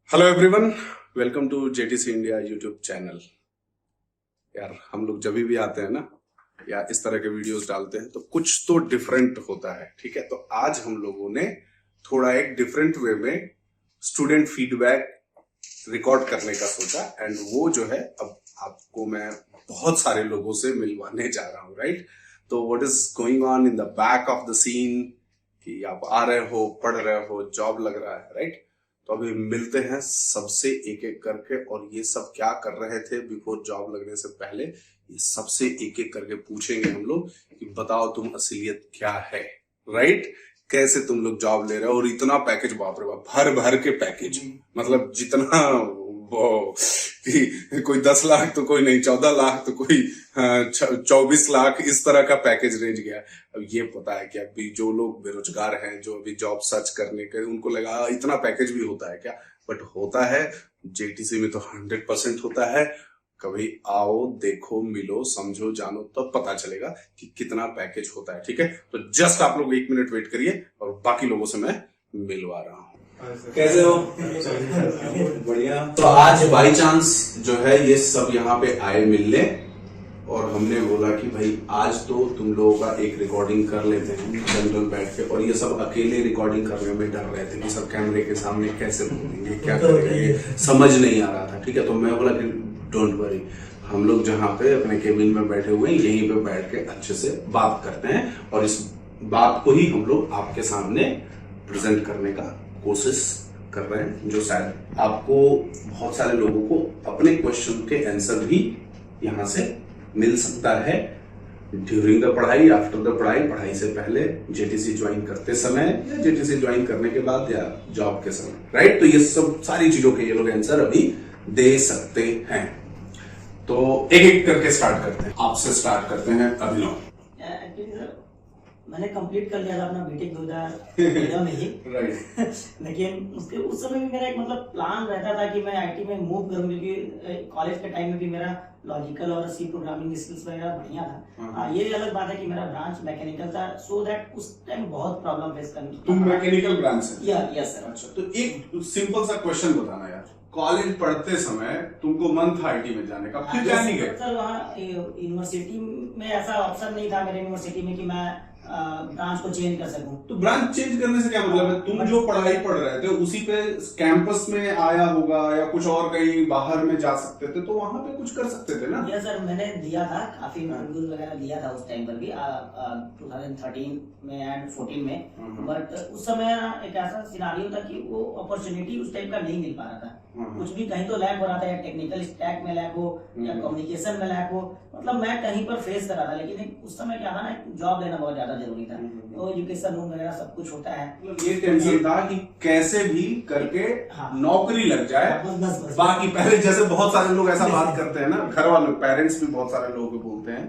Hello everyone, welcome to JTC India YouTube channel. यार हम लोग जब भी आते हैं ना या इस तरह के वीडियोस डालते हैं तो कुछ तो डिफरेंट होता है। ठीक है, तो आज हम लोगों ने थोड़ा एक डिफरेंट वे में स्टूडेंट फीडबैक रिकॉर्ड करने का सोचा एंड वो जो है अब आपको मैं बहुत सारे लोगों से मिलवाने जा रहा हूँ। राइट, तो what is going on in the back of the scene, कि आप आ रहे हो, पढ़ रहे हो, जॉब लग रहा है। राइट, तो अभी मिलते हैं सबसे एक एक करके, और ये सब क्या कर रहे थे बिफोर जॉब लगने से पहले, ये सबसे एक एक करके पूछेंगे हम लोग कि बताओ तुम असलियत क्या है। राइट, कैसे तुम लोग जॉब ले रहे हो और इतना पैकेज, बाप रे बाप, भर भर के पैकेज, मतलब जितना वो कि कोई 10 लाख तो कोई नहीं, 14 लाख तो कोई 24 लाख, इस तरह का पैकेज रेंज गया। अब ये पता है कि अभी जो लोग बेरोजगार हैं, जो अभी जॉब सर्च करने के, उनको लगा इतना पैकेज भी होता है क्या, बट होता है। जेटीसी में तो 100% होता है। कभी आओ, देखो, मिलो, समझो, जानो, तब तो पता चलेगा कि कितना पैकेज होता है। ठीक है, तो जस्ट आप लोग 1 मिनट वेट करिए और बाकी लोगों से मैं मिलवा रहा हूँ। कैसे हो? बढ़िया। तो आज बाई चांस जो है ये सब यहाँ पे आए मिलने, और हमने बोला कि भाई आज तो तुम लोगों का एक रिकॉर्डिंग कर लेते हैं जनरल बैठ के। और ये सब अकेले रिकॉर्डिंग करने में डर रहे थे कि सब कैमरे के सामने कैसे बोलेंगे, क्या करेंगे, समझ नहीं आ रहा था। ठीक है, तो मैं बोला कि डोंट वरी, हम लोग जहाँ पे अपने केबिन में बैठे हुए हैं यहीं पे बैठ के अच्छे से बात करते हैं, और इस बात को ही हम लोग आपके सामने प्रेजेंट करने का कोशिश कर रहे हैं, जो शायद आपको, बहुत सारे लोगों को अपने क्वेश्चन के आंसर भी यहाँ से मिल सकता है ड्यूरिंग द पढ़ाई, आफ्टर द पढ़ाई, पढ़ाई से पहले, जेटीसी ज्वाइन करते समय, या जेटीसी ज्वाइन करने के बाद, या जॉब के समय। राइट, तो ये सब सारी चीजों के ये लोग आंसर अभी दे सकते हैं। तो एक एक करके स्टार्ट करते हैं। आपसे स्टार्ट करते हैं अभिनव। मैंने कंप्लीट कर लिया था अपना बीटेक 2013 में ही। राइट। लेकिन उसके उस समय भी मेरा एक मतलब प्लान रहता था कि मैं आईटी में मूव करूं, क्योंकि कॉलेज के टाइम में भी मेरा लॉजिकल और सी प्रोग्रामिंग स्किल्स वगैरह बढ़िया था। ये अलग बात है कि मेरा ब्रांच मैकेनिकल था, सो दैट उस टाइम बहुत प्रॉब्लम फेस करनी थी। तुम मैकेनिकल ब्रांच से? Yes sir. अच्छा, तो एक सिंपल सा क्वेश्चन बताना यार, कॉलेज पढ़ते समय तुमको मन था आईटी में जाने का, फिर क्या नहीं गए? सर वहाँ यूनिवर्सिटी में ऐसा ऑप्शन नहीं था मेरे यूनिवर्सिटी में कि मैं ब्रांच को चेंज कर सकूं। तो ब्रांच चेंज करने से क्या मतलब है? तुम जो पढ़ाई पढ़ रहे थे उसी पे कैंपस में आया होगा, या कुछ और कहीं बाहर में जा सकते थे, तो वहां पे कुछ कर सकते थे ना? यस सर, मैंने दिया था काफी इंटरव्यूज वगैरह दिया था उस टाइम पर भी, 2013 में एंड 14 में। बट उस समय एक ऐसा सिनारियो था कि वो अपॉर्चुनिटी उस टाइम का नहीं मिल पा रहा था। कुछ भी कहीं तो लैक हो रहा था, या टेक्निकल स्टैक में लैक हो, या कम्युनिकेशन में लैक हो, मतलब मैं कहीं पर फेस कर रहा था। लेकिन उस समय क्या था ना, जॉब लेना बहुत ज्यादा जरूरी था, तो एजुकेशन लोन वगैरह सब कुछ होता है। ये टेंशन था कि कैसे भी करके नौकरी लग जाए। बस। बाकी पहले जैसे बहुत सारे लोग ऐसा बात करते हैं ना, घर वाले, पेरेंट्स भी बहुत सारे लोग बोलते हैं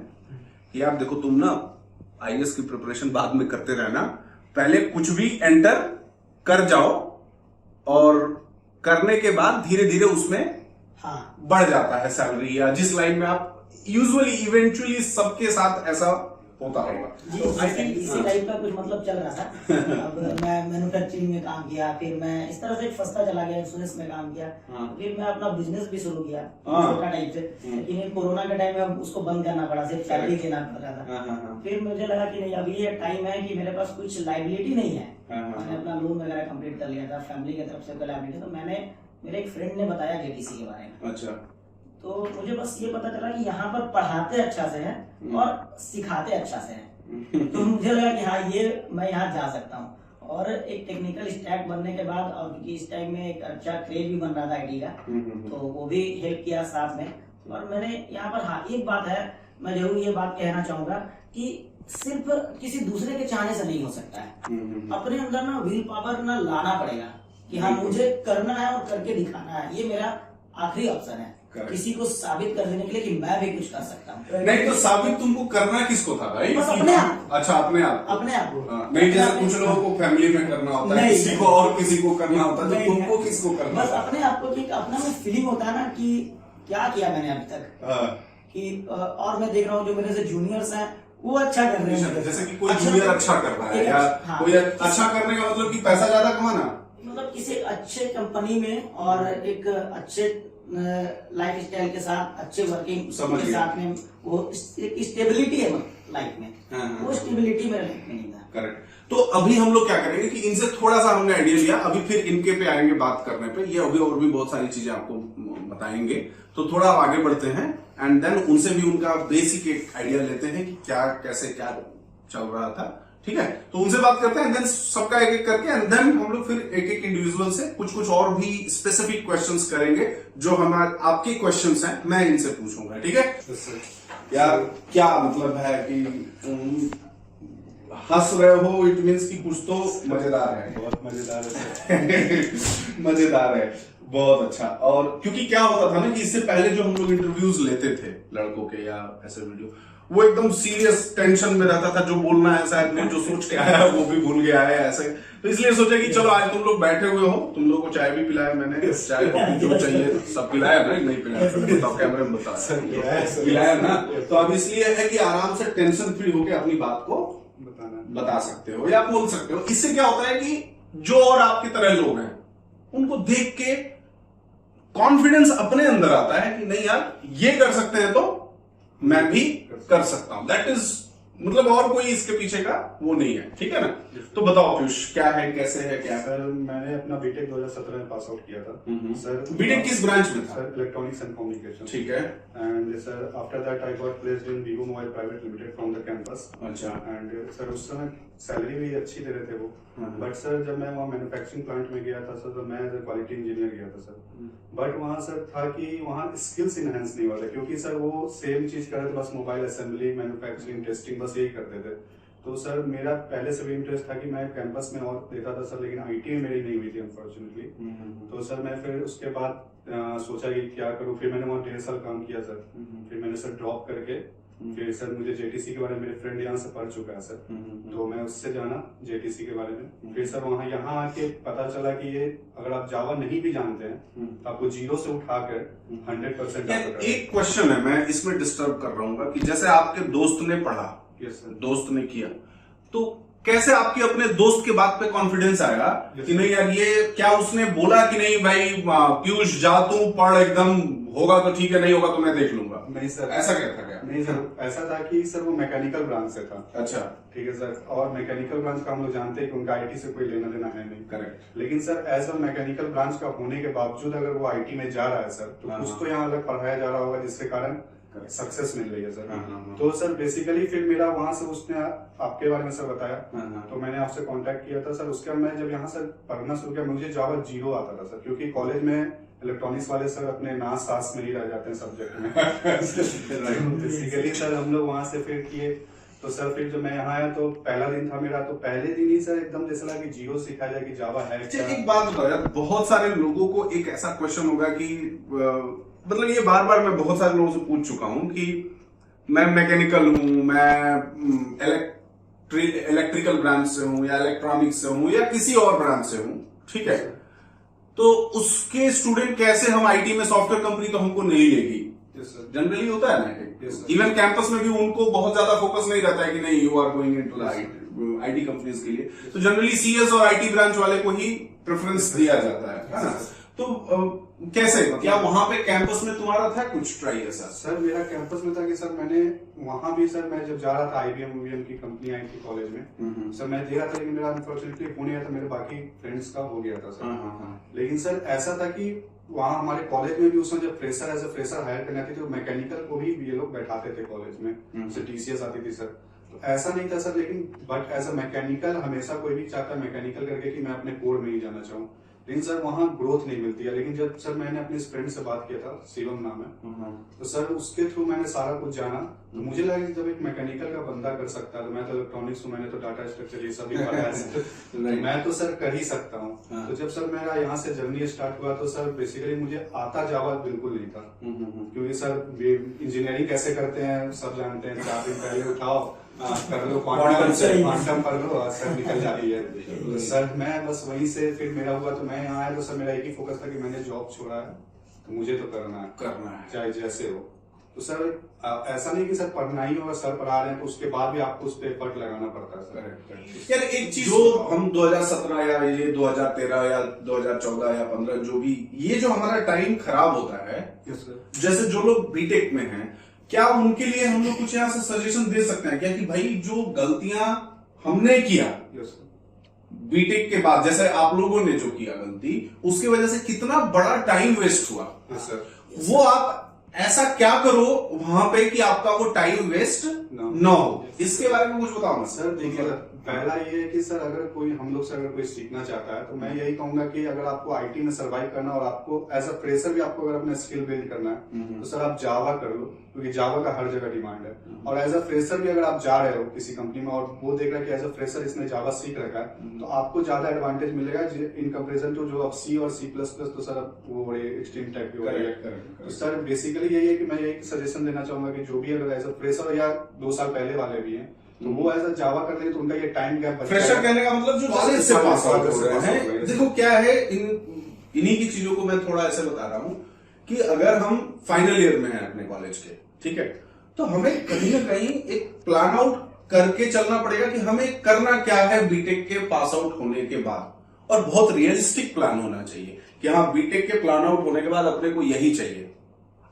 कि यार देखो, तुम ना आईएएस की प्रिपरेशन बाद में करते रहना, पहले कुछ भी एंटर कर जाओ, और करने के बाद धीरे धीरे उसमें बढ़ जाता है सैलरी, या जिस लाइन में आप यूजुअली इवेंचुअली सबके साथ ऐसा होता होगा। तो इसी टाइप का कुछ मतलब चल रहा था। अब मैं मैन्युफैक्चरिंग में काम किया, फिर मैं इस तरह से फंसता चला गया, इंश्योरेंस में काम किया, फिर मैं अपना बिजनेस भी शुरू किया छोटा टाइप से। लेकिन कोरोना के टाइम में उसको बंद करना पड़ा, सिर्फ सैलरी देना पड़ रहा था। फिर मुझे लगा कि नहीं, अभी ये टाइम है कि मेरे पास कुछ लाइबिलिटी नहीं है। मैंने अपना लोन वगैरह कंप्लीट कर लिया था, फैमिली की तरफ से कोई लाइबिलिटी, तो मेरे एक फ्रेंड ने बताया जेटीसी के बारे में। अच्छा। तो मुझे बस ये पता चला कि यहाँ पर पढ़ाते अच्छा से हैं और सिखाते अच्छा से हैं। तो मुझे लगा कि हाँ, ये मैं यहाँ जा सकता हूँ। और एक टेक्निकल स्टैक बनने के बाद, और क्योंकि इस टाइम में एक अच्छा क्रेज भी बन रहा था आईटी का, तो वो भी हेल्प किया साथ में। और मैंने यहाँ पर, हाँ एक बात है, मैं जरूर ये बात कहना चाहूंगा कि सिर्फ किसी दूसरे के चाहने से नहीं हो सकता है। अपने अंदर ना विल पावर ना लाना पड़ेगा कि हाँ मुझे करना है और करके दिखाना है। ये मेरा आखिरी ऑप्शन है, किसी को साबित कर देने के लिए कि मैं भी कुछ कर सकता हूँ। नहीं, तो साबित तुमको करना किसको था भाई? बस अपने आप। अच्छा, अपने आप को। नहीं, जैसे कुछ लोगों को फैमिली में करना होता है, किसी को और किसी को करना होता है, तो तुमको किसको करना? बस अपने आप को, कि अपना में फीलिंग होता है ना कि क्या किया मैंने अभी तक, कि और मैं देख रहा हूँ जो मेरे से जूनियर्स हैं वो अच्छा कर रहे हैं। जैसे कि कोई जूनियर अच्छा कर रहा है, या कोई अच्छा करने का मतलब कि पैसा ज्यादा कमाना। मतलब किसी अच्छे कंपनी में और एक अच्छे लाइफ स्टाइल के साथ, अच्छे वर्किंग समझ के गया। साथ में वो एक स्टेबिलिटी है लाइफ में, वो स्टेबिलिटी मेरे लाइफ में नहीं था। करेक्ट। तो अभी हम लोग क्या करेंगे कि इनसे थोड़ा सा हमने आइडिया लिया, अभी फिर इनके पे आएंगे बात करने पे, ये अभी और भी बहुत सारी चीजें आपको बताएंगे। तो थोड़ा आगे बढ़ते हैं एंड देन उनसे भी उनका बेसिक एक आइडिया लेते हैं कि क्या कैसे क्या चल रहा था, ठीक है। तो उनसे बात करते हैं, देन सबका एक एक करके एंड देन हम लोग फिर एक एक इंडिविजुअल से कुछ कुछ और भी स्पेसिफिक क्वेश्चंस करेंगे जो हमारे आपके क्वेश्चंस हैं मैं इनसे पूछूंगा, ठीक है। यार क्या मतलब है कि हंस रहे हो, इट मीन्स कि कुछ तो मजेदार है। बहुत मजेदार है। मजेदार है, बहुत अच्छा। और क्योंकि क्या होता था ना कि इससे पहले जो हम लोग इंटरव्यूज लेते थे लड़कों के या ऐसे वीडियो, वो एकदम सीरियस टेंशन में रहता था, जो बोलना है शायद मैं जो सोच के आया है वो भी भूल गया है ऐसे। तो इसलिए सोचा कि चलो आज तुम लोग बैठे हुए हो, तुम लोगों को चाय भी पिलाया मैंने, चाय कॉफी जो चाहिए सब पिलाया ना, नहीं पिलाया तो बताओ, कैमरे में बताओ पिलाया ना। तो अब इसलिए है कि आराम से टेंशन फ्री होकर अपनी बात को बता सकते हो या बोल सकते हो। इससे क्या होता है कि जो और आपकी तरह लोग हैं उनको देख के कॉन्फिडेंस अपने अंदर आता है कि नहीं यार ये कर सकते हैं तो मैं भी कर सकता हूं। दैट इज मतलब और कोई इसके पीछे का वो नहीं है, ठीक है ना। तो बताओ पीयूष क्या है, कैसे है, क्या है? सर मैंने अपना बीटेक 2017 में पास आउट किया था। सर बीटेक किस ब्रांच में था? Sir electronics and communication. ठीक है। And sir after that I got placed in vivo mobile private limited from the campus. अच्छा। एंड सर उस समय सैलरी भी अच्छी दे रहे थे वो, बट सर जब मैं वहाँ मैन्युफैक्चरिंग प्लांट में गया था सर, तो मैं एज ए क्वालिटी इंजीनियर गया था सर। बट वहाँ सर था कि वहाँ स्किल्स इनहेंस नहीं हुआ था, क्योंकि सर वो सेम चीज कर रहे थे, बस मोबाइल असेंबली, मैन्युफैक्चरिंग, टेस्टिंग, बस यही करते थे। तो सर मेरा पहले से भी इंटरेस्ट था कि मैं कैंपस में और देता था सर, लेकिन आईटी में मेरी नहीं हुई थी अनफॉर्चुनेटली। तो सर मैं फिर उसके बाद सोचा कि क्या करूं, फिर मैंने वहाँ 1.5 साल काम किया सर। फिर मैंने सर ड्रॉप करके फिर सर मुझे जेटीसी के बारे में मेरे फ्रेंड यहाँ से पढ़ चुका है सर, तो मैं उससे जाना जेटीसी के बारे में। फिर सर वहाँ यहाँ आके पता चला कि ये अगर आप जावा नहीं भी जानते हैं तो आपको जीरो से उठाकर 100% एक क्वेश्चन है, मैं इसमें डिस्टर्ब कर रहा हूँ कि जैसे आपके दोस्त ने पढ़ा, दोस्त ने किया, तो कैसे आपके अपने दोस्त के बात पे कॉन्फिडेंस आएगा कि नहीं यार ये क्या उसने बोला कि नहीं भाई पीयूष जा तू पढ़, एकदम होगा तो ठीक है, नहीं होगा तो मैं देख लूंगा? नहीं सर, ऐसा क्या था? क्या नहीं सर, ऐसा था कि सर वो मैकेनिकल ब्रांच से था। अच्छा, ठीक है सर। और मैकेनिकल ब्रांच का हम लोग जानते हैं कि उनका आईटी से कोई लेना देना है नहीं। करेक्ट। लेकिन sir as a mechanical branch का होने के बावजूद अगर वो आईटी में जा रहा है सर, तो कुछ तो यहाँ अलग पढ़ाया जा रहा होगा जिसके कारण सक्सेस मिल रही है सर। तो सर बेसिकली फिर मेरा वहां से उसने आपके बारे में सर बताया, तो मैंने आपसे कांटेक्ट किया था सर। उसके बाद मैं जब यहाँ सर पढ़ना शुरू किया, मुझे जावा जीरो आता था सर, क्योंकि कॉलेज में इलेक्ट्रॉनिक्स वाले सर अपने नास सास में ही रह जाते हैं सब्जेक्ट में। बेसिकली सर हम लोग वहां से फिर किए। तो सर फिर जब मैं यहाँ आया तो पहला दिन था मेरा, तो पहले दिन ही सर एकदम जैसे लगा कि जीरो सिखाया जाए कि जावा है क्या। एक बात बताओ यार, बहुत सारे लोगों को एक ऐसा क्वेश्चन होगा कि मतलब ये बार बार मैं बहुत सारे लोगों से पूछ चुका हूं कि मैं मैकेनिकल हूं, मैं इलेक्ट्रिकल ब्रांच से हूं या इलेक्ट्रॉनिक्स से हूं या किसी और ब्रांच से हूं, ठीक है, तो उसके स्टूडेंट कैसे हम आईटी में, सॉफ्टवेयर कंपनी तो हमको नहीं लेगी, जनरली होता है ना। इवन कैंपस में भी उनको बहुत ज्यादा फोकस नहीं रहता है कि नहीं you are going into the IT companies के लिए, तो जनरली सीएस और आईटी ब्रांच वाले को ही प्रेफरेंस दिया जाता है ना। तो कैसे, क्या वहां पे कैंपस में तुम्हारा था कुछ ट्राई ऐसा? सर मेरा कैंपस में था कि सर मैंने वहां भी सर, मैं जब जा रहा था आईबीएम की कंपनी आई थी कॉलेज में, सर मैं दे रहा था, लेकिन मेरा अनफॉर्चुनेटली हो नहीं गया था, मेरे बाकी फ्रेंड्स का हो गया था सर। लेकिन सर ऐसा था कि वहाँ हमारे कॉलेज में भी उस समय जब fresher as a fresher hire करने आती थी, तो मैकेनिकल को भी ये लोग बैठाते थे कॉलेज में, जैसे टीसीएस आती थी सर। तो ऐसा नहीं था सर, लेकिन बट एज अ मैकेनिकल हमेशा कोई भी चाहता है मैकेनिकल करके कि मैं अपने कोर में ही जाना चाहूँ, लेकिन सर वहाँ ग्रोथ नहीं मिलती है। लेकिन जब सर मैंने अपने फ्रेंड से बात किया था, शिवम नाम है, तो सर उसके थ्रू मैंने सारा कुछ जाना, तो मुझे लगा कि जब एक मैकेनिकल का बंदा कर सकता है, तो मैं तो इलेक्ट्रॉनिक्स हूँ, मैंने तो डाटा स्ट्रक्चर ये सभी पढ़ा है, तो मैं तो सर कर ही सकता हूँ। तो जब सर मेरा यहाँ से जर्नी स्टार्ट हुआ, तो सर बेसिकली मुझे आता जावा बिल्कुल नहीं था, क्योंकि सर इंजीनियरिंग कैसे करते हैं सब जानते हैं, 4 दिन पहले उठाओ कर लो, क्वांटम कर लो और सर निकल जाती है। तो सर मैं बस वहीं से फिर मेरा हुआ, तो मैं यहाँ आया तो सर मेरा एक ही फोकस था कि मैंने जॉब छोड़ा है तो मुझे तो करना है करना है चाहे जैसे हो। तो सर ऐसा नहीं कि सर पढ़ना ही होगा, सर पढ़ा रहे हैं तो उसके बाद भी आपको उस पर एफर्ट लगाना पड़ता है सर। यार एक चीज जो हम 2017 या ये 2013 या 2014 या 15 जो भी ये जो हमारा टाइम खराब होता है, जैसे जो लोग बीटेक में हैं, क्या उनके लिए हम लोग कुछ यहाँ से सजेशन दे सकते हैं क्या कि भाई जो गलतियां हमने किया बीटेक के बाद, जैसे आप लोगों ने जो किया गलती, उसकी वजह से कितना बड़ा टाइम वेस्ट हुआ, वो आप ऐसा क्या करो वहां पे कि आपका वो टाइम वेस्ट न हो, इसके बारे में कुछ बताओ ना सर। देखिए पहला ये है कि सर अगर कोई हम लोग से अगर कोई सीखना चाहता है तो मैं यही कहूंगा कि अगर आपको आईटी में सर्वाइव करना और आपको एज अ फ्रेशर भी आपको अगर अपना स्किल बिल्ड करना है तो सर आप जावा कर लो, क्योंकि जावा का हर जगह डिमांड है। और एज अ फ्रेशर भी अगर आप जा रहे हो किसी कंपनी में और वो देख रहा है कि एज अ फ्रेशर इसने जावा सीख रखा है तो आपको ज्यादा एडवांटेज मिलेगा इन कंपेरिजन टू जो आप सी और सी प्लस प्लस, तो सर वो बड़े एक्सट्रीम टाइप की हो रही है। तो सर बेसिकली यही है कि मैं यही सजेशन देना चाहूंगा कि जो भी अगर एज अ फ्रेशर या 2 साल पहले वाले भी हैं तो वो ऐसा जावा कर लेंगे तो उनका ये टाइम गैप फ्रेशर कहने का मतलब जो कॉलेज से पास आउट हो रहे हैं। देखो क्या है, इन्हीं की चीजों को मैं थोड़ा ऐसे बता रहा हूं कि अगर हम फाइनल ईयर में हैं अपने कॉलेज के, ठीक है, तो हमें कहीं ना कहीं एक प्लान आउट करके चलना पड़ेगा कि हमें करना क्या है बीटेक के पास आउट होने के बाद, और बहुत रियलिस्टिक प्लान होना चाहिए कि हाँ बीटेक के प्लान आउट होने के बाद अपने को यही चाहिए।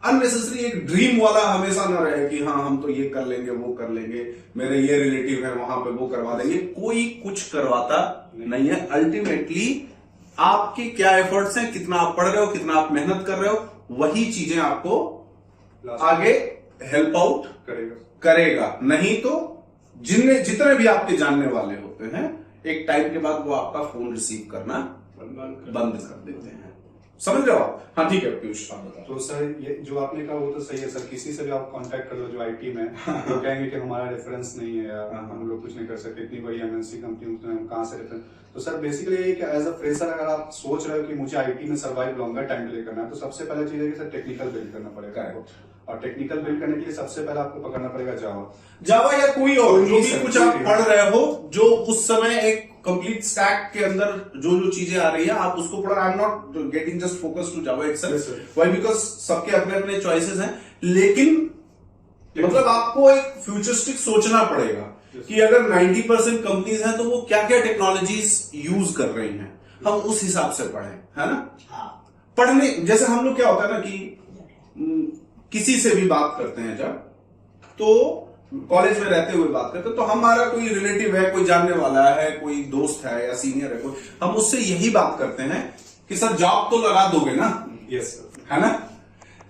अननेसेसरी एक ड्रीम वाला हमेशा ना रहे कि हाँ हम तो ये कर लेंगे वो कर लेंगे, मेरे ये रिलेटिव है वहां पे वो करवा देंगे, कोई कुछ करवाता नहीं है। अल्टीमेटली आपके क्या एफर्ट्स हैं, कितना आप पढ़ रहे हो, कितना आप मेहनत कर रहे हो, वही चीजें आपको आगे हेल्प आउट करेगा। नहीं तो जितने भी आपके जानने वाले होते हैं एक टाइम के बाद वो आपका फोन रिसीव करना बंद कर देते हैं। समझ रहे हो आप? हाँ ठीक है पीयूष, आप बताओ। तो सर ये जो आपने कहा वो तो सही है सर, किसी से भी आप कांटेक्ट कर लो जो आईटी में, तो कहेंगे कि हमारा रेफरेंस नहीं है या हम लोग कुछ नहीं कर सकते, इतनी बड़ी एमएनसी कंपनी में हम कहाँ से रेफरेंस। तो सर बेसिकली ये कि एज अ फ्रेशर अगर आप सोच रहे हो कि मुझे आईटी में सर्वाइव लॉन्गर टाइम के लिए करना है तो सबसे पहले चीज है कि सर टेक्निकल बिल्ड करना पड़ेगा आपको, और टेक्निकल बिल्ड करने के लिए सबसे पहले आपको पकड़ना पड़ेगा जावा या कोई और जो भी कुछ आप पढ़ रहे हो, जो उस समय एक कंप्लीट स्टैक के अंदर जो चीजें आ रही है आप उसको पढ़ो। I am not getting just focus to Java itself, why because सबके अपने अपने चॉइसेस हैं, लेकिन मतलब आपको एक फ्यूचरिस्टिक सोचना पड़ेगा कि अगर 90% कंपनीज हैं तो वो क्या क्या टेक्नोलॉजीज यूज कर रही हैं, हम उस हिसाब से पढ़ें, है ना। पढ़ने जैसे हम लोग क्या होता है ना कि किसी से भी बात करते हैं जब, तो कॉलेज में रहते हुए बात करते तो हमारा कोई रिलेटिव है, कोई जानने वाला है, कोई दोस्त है या सीनियर है कोई, हम उससे यही बात करते हैं कि सर जॉब तो लगा दोगे ना, यस सर, है ना।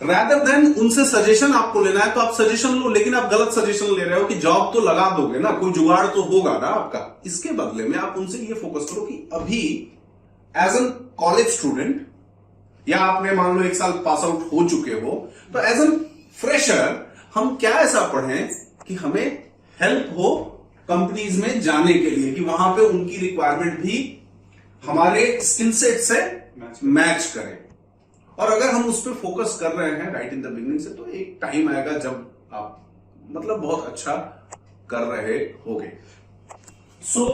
रादर देन उनसे सजेशन आपको लेना है तो आप सजेशन लो, लेकिन आप गलत सजेशन ले रहे हो कि जॉब तो लगा दोगे ना, कोई जुगाड़ तो होगा ना आपका। इसके बदले में आप उनसे ये फोकस करो कि अभी एज एन कॉलेज स्टूडेंट या आपने मान लो 1 साल पास आउट हो चुके हो, तो एज एन फ्रेशर हम क्या ऐसा पढ़ें कि हमें हेल्प हो कंपनीज में जाने के लिए, कि वहां पे उनकी रिक्वायरमेंट भी हमारे स्किल सेट से मैच करे। और अगर हम उस पर फोकस कर रहे हैं राइट इन द बिगिनिंग से, तो एक टाइम आएगा जब आप मतलब बहुत अच्छा कर रहे होगे। सो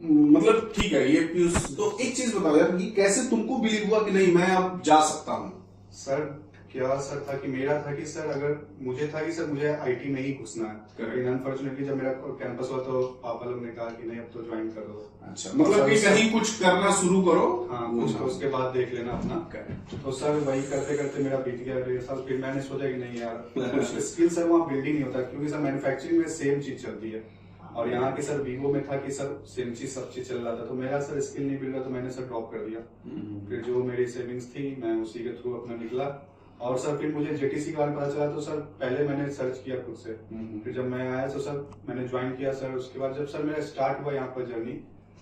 मतलब ठीक है ये तो एक चीज बताओ यार, कि कैसे तुमको बिलीव हुआ कि नहीं मैं अब जा सकता हूं? सर क्या सर था कि मेरा था कि सर अगर मुझे था कि सर मुझे आईटी में ही घुसना है, लेकिन अनफॉर्चुनेटली जब मेरा कैंपस हुआ तो पापा लोग ने कहा कि नहीं अब तो ज्वाइन कर दो। अच्छा, मतलब कि कहीं कुछ करना शुरू करो, हाँ कुछ तो उसके बाद देख लेना अपना। तो सर वही करते करते मेरा बीत गया 1.5 साल। फिर मैंने सोचा कि नहीं यार कुछ स्किल सर वहाँ बिल्डिंग नहीं होता, क्योंकि सर मैन्युफैक्चरिंग में सेम चीज चलती है, और यहाँ के सर वीवो में था कि सर सेम चीज सब चीज चल रहा था, तो मेरा सर स्किल नहीं मिल रहा, तो मैंने सर ड्रॉप कर दिया। फिर जो मेरी सेविंग्स थी मैं उसी के थ्रू अपना निकला, और सर फिर मुझे जेटीसी के बारे में पता चला, तो सर पहले मैंने सर्च किया खुद से। फिर जब मैं आया तो सर मैंने ज्वाइन किया सर। उसके बाद जब सर मेरा स्टार्ट हुआ यहाँ पर जर्नी,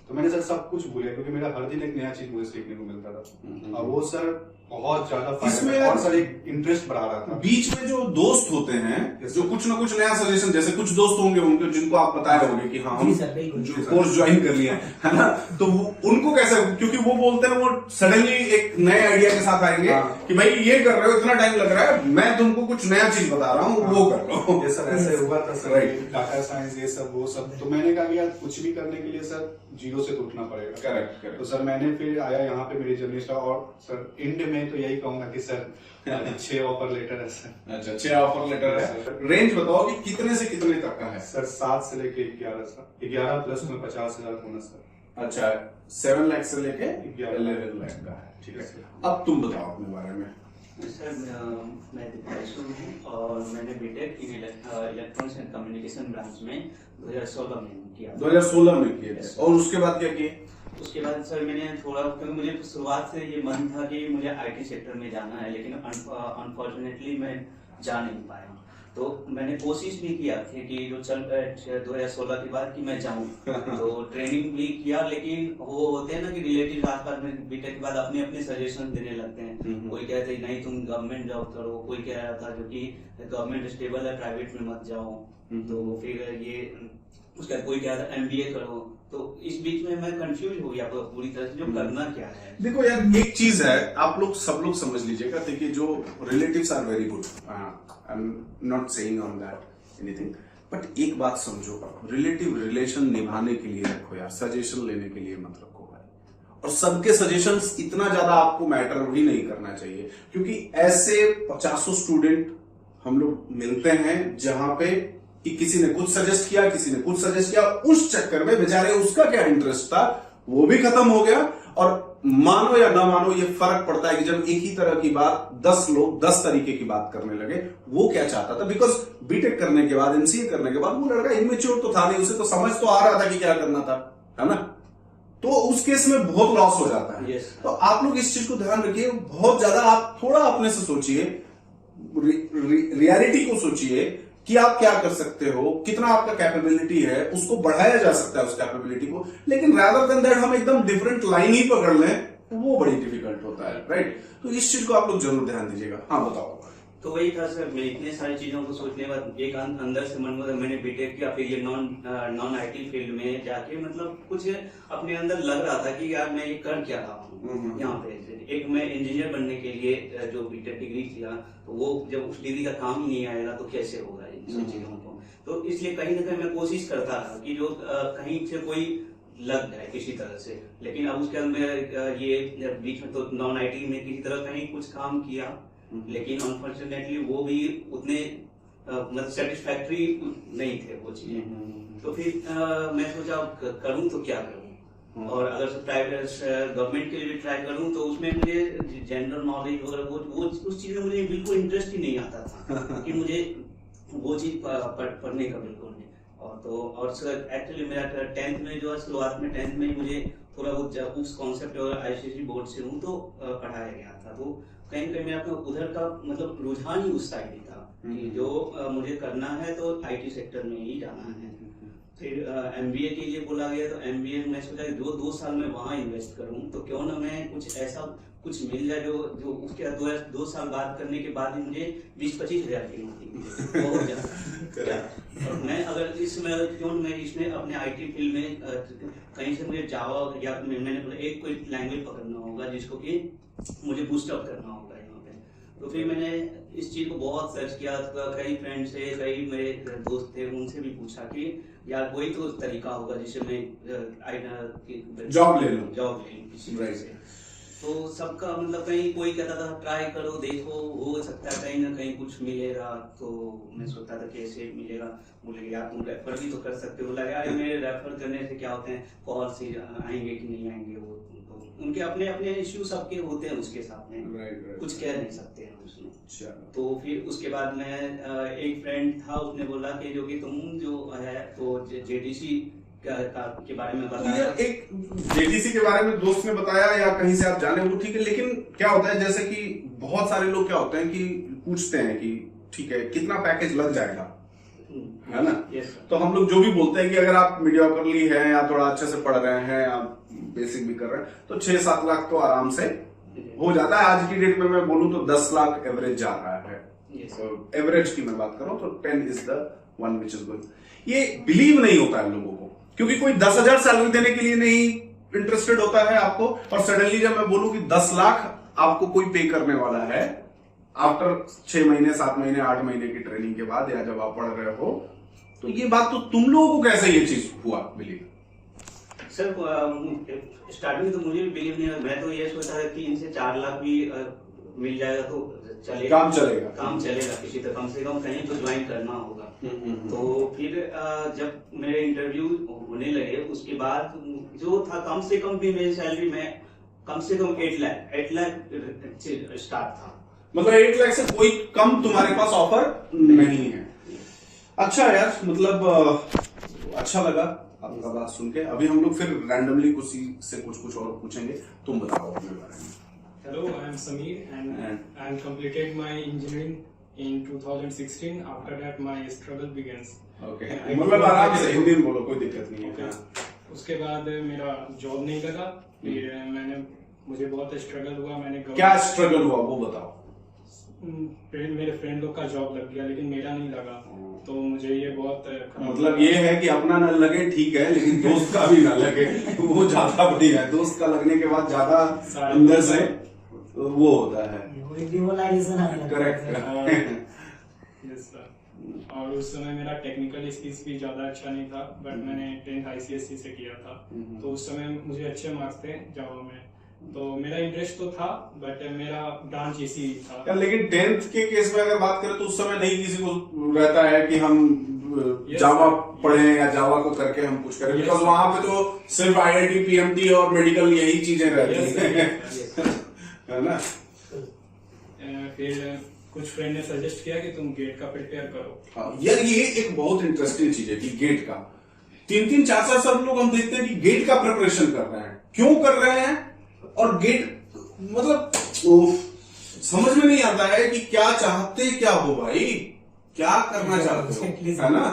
तो मैंने सर सब कुछ भूला, क्योंकि मेरा हर दिन एक नया चीज मुझे सीखने को मिलता था, और वो सर बहुत ज्यादा इसमें और सर एक इंटरेस्ट बढ़ा रहा था। बीच में जो दोस्त होते हैं जो कुछ ना कुछ नया सजेशन, जैसे कुछ दोस्त होंगे उनके जिनको आप बताए होंगे कि हाँ हम जो कोर्स ज्वाइन कर लिया है ना, तो उनको कैसे, क्योंकि वो बोलते हैं वो सडनली एक नए आइडिया के साथ आएंगे कि भाई ये कर रहे हो इतना टाइम लग रहा है, मैं तुमको कुछ नया चीज बता रहा हूँ वो कर लो। ये सर ऐसे हुआ था सर, डाटा साइंस ये सब वो सब। तो मैंने कहा यार कुछ भी करने के लिए सर जीरो से तो उठना पड़ेगा। Correct correct. तो सर मैंने फिर आया यहाँ पे मेरी जर्नी स्टार्ट, और सर एंड में तो यही कहूंगा कि सर 6 ऑफर लेटर है सर। अच्छा 6 ऑफर लेटर है। रेंज बताओ कि कितने से कितने तक का है? सर 7 से लेके 11 सर, 11 प्लस में 50,000 बोनस सर। अच्छा 7 लाख से लेके 11 लाख का है, ठीक है। अब तुम बताओ अपने बारे में। सर मैं दीपांशु हूँ और मैंने BTech electronics and communication branch में 2016 में किया। 2016 में किए थे, और उसके बाद क्या किए? उसके बाद सर मैंने थोड़ा, क्योंकि मुझे शुरुआत से ये मन था कि मुझे आईटी सेक्टर में जाना है, लेकिन अनफॉर्चुनेटली मैं जा नहीं पाया। तो मैंने कोशिश भी किया थी कि जो 2016 के बाद कि मैं जाऊं तो ट्रेनिंग भी किया, लेकिन वो होते हैं ना कि रिलेटिव आसपास में बीटेक के बाद अपने अपने सजेशन देने लगते हैं। कोई कहते हैं नहीं तुम गवर्नमेंट जॉब करो, कोई कह रहा था जो कि गवर्नमेंट स्टेबल है प्राइवेट में मत जाओ, तो फिर ये उसका कोई कह रहा था एमबीए करो। तो इस बीच में मैं कंफ्यूज हो गया पूरी तरह से जो करना क्या है। देखो यार एक चीज है, आप लोग सब लोग समझ लीजिएगा, देखिए जो relatives are very good, I am not saying on that anything, but एक बात समझो, रिलेटिव रिलेशन निभाने के लिए रखो यार, सजेशन लेने के लिए मत रखो भाई। और सबके सजेशंस इतना ज्यादा आपको मैटर भी नहीं करना चाहिए, क्योंकि ऐसे 50 स्टूडेंट हम लोग मिलते हैं जहां पे कि किसी ने कुछ सजेस्ट किया, किसी ने कुछ सजेस्ट किया, उस चक्कर में बेचारे उसका क्या इंटरेस्ट था वो भी खत्म हो गया। और मानो या ना मानो ये फर्क पड़ता है कि जब एक ही तरह की बात 10 लोग 10 तरीके की बात करने लगे, वो क्या चाहता था, बिकॉज बीटेक करने के बाद एमसीए करने के बाद वो लड़का इमेच्योर तो था नहीं, उसे तो समझ तो आ रहा था कि क्या करना था, है ना। तो उस केस में बहुत लॉस हो जाता है। yes. तो आप लोग इस चीज को ध्यान रखिए, बहुत ज्यादा आप थोड़ा अपने से सोचिए, रियलिटी को सोचिए कि आप क्या कर सकते हो, कितना आपका कैपेबिलिटी है, उसको बढ़ाया जा सकता है उस कैपेबिलिटी को। लेकिन रादर देन दैट हम एकदम डिफरेंट लाइन ही पकड़ लें, वो बड़ी डिफिकल्ट होता है, राइट। तो इस चीज को आप लोग जरूर ध्यान दीजिएगा। हाँ बताओ। तो वही था सर, मैं इतने सारी चीजों को सोचने के बाद एक अंदर से मन में मैंने बीटेक किया, फिर ये नॉन आईटी फील्ड में जाके मतलब कुछ अपने अंदर लग रहा था कि यार मैं ये कर क्या रहा हूँ यहाँ पे। एक मैं इंजीनियर बनने के लिए जो बीटेक डिग्री किया, तो वो जब उस डिग्री का काम ही नहीं आएगा तो कैसे होगा इन चीजों को। तो इसलिए कहीं ना कहीं मैं कोशिश करता था कि जो कहीं से कोई लग जाए किसी तरह से। लेकिन अब उसके अंदर ये बीच में तो नॉन आईटी में किसी तरह कहीं कुछ काम किया, लेकिन अनफॉर्चुनेटली वो भी उतने मतलब सेटिस्फैक्टरी नहीं थे वो चीजें। तो फिर मैं सोचा करूं तो क्या करूं, और अगर प्राइवेट गवर्नमेंट के लिए भी ट्राई करूं तो उसमें मुझे जनरल नॉलेज वगैरह वो उस चीज में मुझे बिल्कुल इंटरेस्ट ही नहीं आता था कि मुझे वो चीज पढ़ने का बिल्कुल नहीं। और सर एक्चुअली मेरा 10th में जो शुरुआत में 10th में मुझे थोड़ा बहुत उस कॉन्सेप्ट और आईसीएसई बोर्ड से हूँ तो पढ़ाया गया था, तो कहीं कहीं मेरा उधर का मतलब रुझान ही उस साइड ही था कि जो मुझे करना है तो आईटी सेक्टर में ही जाना है। फिर एमबीए के लिए बोला गया, तो एमबीए में सोचा जो 2 साल में वहां इन्वेस्ट करूं तो क्यों ना मैं कुछ ऐसा कुछ मिल जाए जो उसके 2 साल बाद करने के बाद ही मुझे 20-25 हजार की नौकरी बहुत ज्यादा। और मैं अगर इसमें क्यों मैं इसमें अपने आईटी फील्ड में कहीं से मुझे जावा या मैंने बोला एक कोई लैंग्वेज पकड़ना होगा जिसको कि मुझे बूस्टअप करना होगा यहाँ पे। तो फिर मैंने इस चीज को बहुत सर्च किया, कई फ्रेंड से, कई मेरे दोस्त थे, उनसे भी पूछा कि यार कोई तो तरीका होगा जिससे मैं जॉब ले लूं किसी तरह से। तो सबका मतलब कहीं कोई कहता था ट्राई करो देखो हो सकता है कहीं ना कहीं कुछ मिलेगा। तो मैं सोचता था कैसे मिलेगा, बोले यार तुम रेफर भी तो कर सकते हो। लगा यार मेरे रेफर करने से क्या होते हैं, कॉल से आएंगे कि नहीं आएंगे, वो तो उनके अपने अपने इश्यू सबके होते हैं उसके साथ में, कुछ कह नहीं सकते हैं उसमें। तो फिर उसके बाद मैं एक फ्रेंड था उसने बोला कि जो कि तुम जो है तो जेडीसी के बारे में बताया। एक जेडीसी के बारे में दोस्त ने बताया या कहीं से आप जाने वो ठीक है, लेकिन क्या होता है जैसे कि बहुत सारे लोग क्या होते हैं कि पूछते हैं कि ठीक है कितना पैकेज लग जाएगा, है ना। तो हम लोग जो भी बोलते हैं कि अगर आप मीडियोकरली हैं या थोड़ा अच्छे से पढ़ रहे हैं या बेसिक भी कर रहे हैं तो 6-7 लाख तो आराम से हो जाता है। आज की डेट में मैं बोलूं तो 10 लाख एवरेज जा रहा है। एवरेज की मैं बात करूं तो 10 is the one which is good. ये बिलीव नहीं होता है लोगों को, क्योंकि कोई 10,000 सैलरी देने के लिए नहीं इंटरेस्टेड होता है आपको, और सडनली जब मैं बोलूं कि 10 लाख आपको कोई पे करने वाला है आफ्टर 6 महीने 7 महीने 8 महीने की ट्रेनिंग के बाद या जब आप पढ़ रहे हो, तो ये बात तो तुम लोगों को कैसे ये चीज हुआ बिलीव? सर स्टार्टिंग में तो मुझे भी बिलीव नहीं, मैं तो ये सोचा था कि इनसे 4 लाख भी मिल जाएगा तो चलेगा, काम चलेगा किसी तरह, कम से कम कहीं तो ज्वाइन करना होगा। तो फिर जब मेरे इंटरव्यू होने लगे उसके बाद जो था कम से कम भी मेरी सैलरी में कम से कम 8 लाख स्टार्ट था। मतलब 8 लाख से कोई कम तुम्हारे पास ऑफर नहीं है। अच्छा यार, मतलब अच्छा लगा आपका बात सुन के। अभी हम लोग फिर रैंडमली कुछ और पूछेंगे। तुम बताओ अपने बारे में। Hello, I am Samir and I completed my engineering in 2016. After that, my struggle begins. Okay, I- मतलब आराम से हिंदी में बोलो, कोई दिक्कत नहीं है। Okay. उसके बाद मेरा जॉब नहीं लगा, फिर मुझे बहुत स्ट्रगल हुआ। मैंने क्या स्ट्रगल हुआ वो बताओ। मेरे फ्रेंड लोग का जॉब लग गया लेकिन मेरा नहीं लगा, तो मुझे ये बहुत खराब मतलब ये है कि अपना न लगे ठीक है, लेकिन दोस्त का भी ना लगे वो ज्यादा बढ़िया है। दोस्त का लगने के बाद ज्यादा अंदर से वो होता है। करेक्ट। Yes, sir. और उस समय मेरा टेक्निकल स्किल्स भी ज्यादा अच्छा नहीं था, बट मैंने 10th ICSE से किया था, तो उस समय मुझे अच्छे मार्क्स थे जावा में, तो मेरा इंटरेस्ट तो था, बट मेरा ब्रांच इसी था। यार लेकिन 10th के केस में अगर बात करें तो उस समय नहीं किसी को रहता है कि हम जावा पढ़ें या जावा को करके हम कुछ करें, बिकॉज वहां पे तो सिर्फ IIT PMT और मेडिकल यही चीजें रहती हैं, है ना। फिर कुछ फ्रेंड ने सजेस्ट किया कि तुम गेट का प्रिपेयर करो। यार ये एक बहुत इंटरेस्टिंग चीज है कि गेट का 3-3, 4-4 सब लोग हम देखते हैं कि गेट का प्रिपरेशन कर रहे हैं। क्यों कर रहे हैं? और गेट मतलब समझ में नहीं आता है कि क्या चाहते क्या हो भाई, क्या करना चाहते हो, है ना।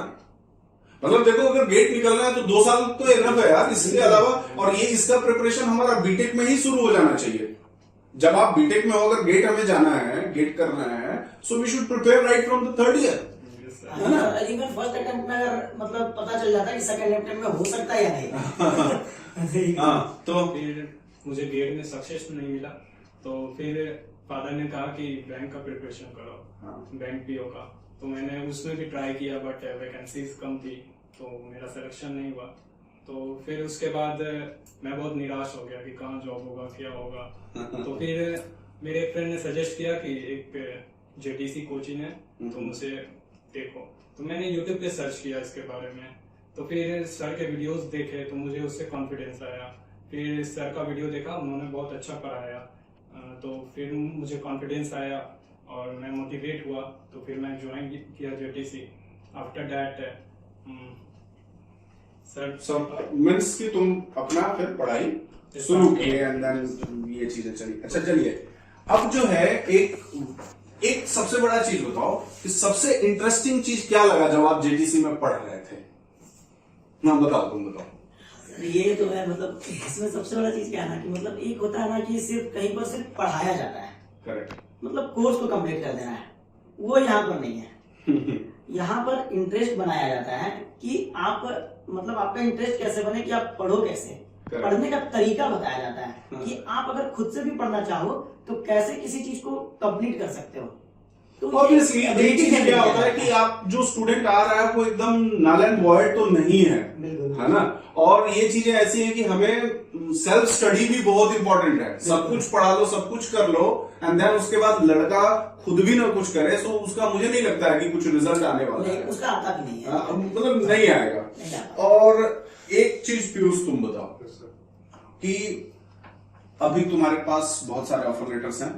मतलब देखो, अगर गेट निकलना है तो 2 साल तो इनफ है यार, इसके अलावा। और ये इसका प्रिपरेशन हमारा बीटेक में ही शुरू हो जाना चाहिए। जब आप बीटेक में हो, अगर गेट हमें जाना है, गेट करना है, so we should prepare right from the 3rd year, है ना। इवन फर्स्ट अटेम्प्ट में अगर मतलब पता चल जाता है कि सेकंड अटेम्प्ट में हो सकता है या नहीं। हाँ, तो फिर मुझे गेट में सक्सेस नहीं मिला, तो फिर फादर ने कहा कि बैंक का प्रिपरेशन करो, बैंक PO का। तो मैंने उसमें भी ट्राई किया, बट वैकेंसीज कम थी, तो मेरा सिलेक्शन नहीं हुआ। तो फिर उसके बाद मैं बहुत निराश हो गया कि कहाँ जॉब होगा, क्या होगा। तो फिर मेरे फ्रेंड ने सजेस्ट किया कि एक JTC कोचिंग है, तुम उसे देखो। तो मैंने यूट्यूब पे सर्च किया इसके बारे में, तो फिर सर के वीडियोस देखे, तो मुझे उससे कॉन्फिडेंस आया। फिर सर का वीडियो देखा, उन्होंने बहुत अच्छा पढ़ाया, तो फिर मुझे कॉन्फिडेंस आया और मैं मोटिवेट हुआ, तो फिर मैं ज्वाइन किया JTC। आफ्टर दैट सब मीन्स कि तुम अपना फिर पढ़ाई शुरू किए एंड देन ये चीजें चली। अच्छा चलिए, अब जो है एक सबसे बड़ा चीज बताओ कि सबसे इंटरेस्टिंग चीज क्या लगा जब आप JTC में पढ़ रहे थे। ना बताओ, तुम बताओ। ये तो है, मतलब इसमें सबसे बड़ा चीज क्या है ना कि मतलब एक होता है ना कि सिर्फ कहीं पर सिर्फ पढ़ाया जाता है, करेक्ट, मतलब कोर्स को कंप्लीट कर देना है, वो यहाँ पर नहीं है। यहाँ पर इंटरेस्ट बनाया जाता है कि आप मतलब आपका इंटरेस्ट कैसे बने, कि आप पढ़ो कैसे, पढ़ने का तरीका बताया जाता है कि आप अगर खुद से भी पढ़ना चाहो तो कैसे किसी चीज को कंप्लीट कर सकते हो। तो ऑब्वियसली एक चीज क्या होता है कि आप जो स्टूडेंट आ रहा है वो एकदम नल एंड वॉइड तो नहीं है, है ना। और ये चीजें ऐसी हैं कि हमें सेल्फ स्टडी भी बहुत इंपॉर्टेंट है। सब कुछ पढ़ा लो, सब कुछ कर लो, एंड देन उसके बाद लड़का खुद भी ना कुछ करे, सो उसका मुझे नहीं लगता है कि कुछ रिजल्ट आने वाला है, उसका आता भी नहीं है, मतलब नहीं आएगा। और एक चीज पीयूष तुम बताओ कि अभी तुम्हारे पास बहुत सारे ऑफर लेटर्स हैं,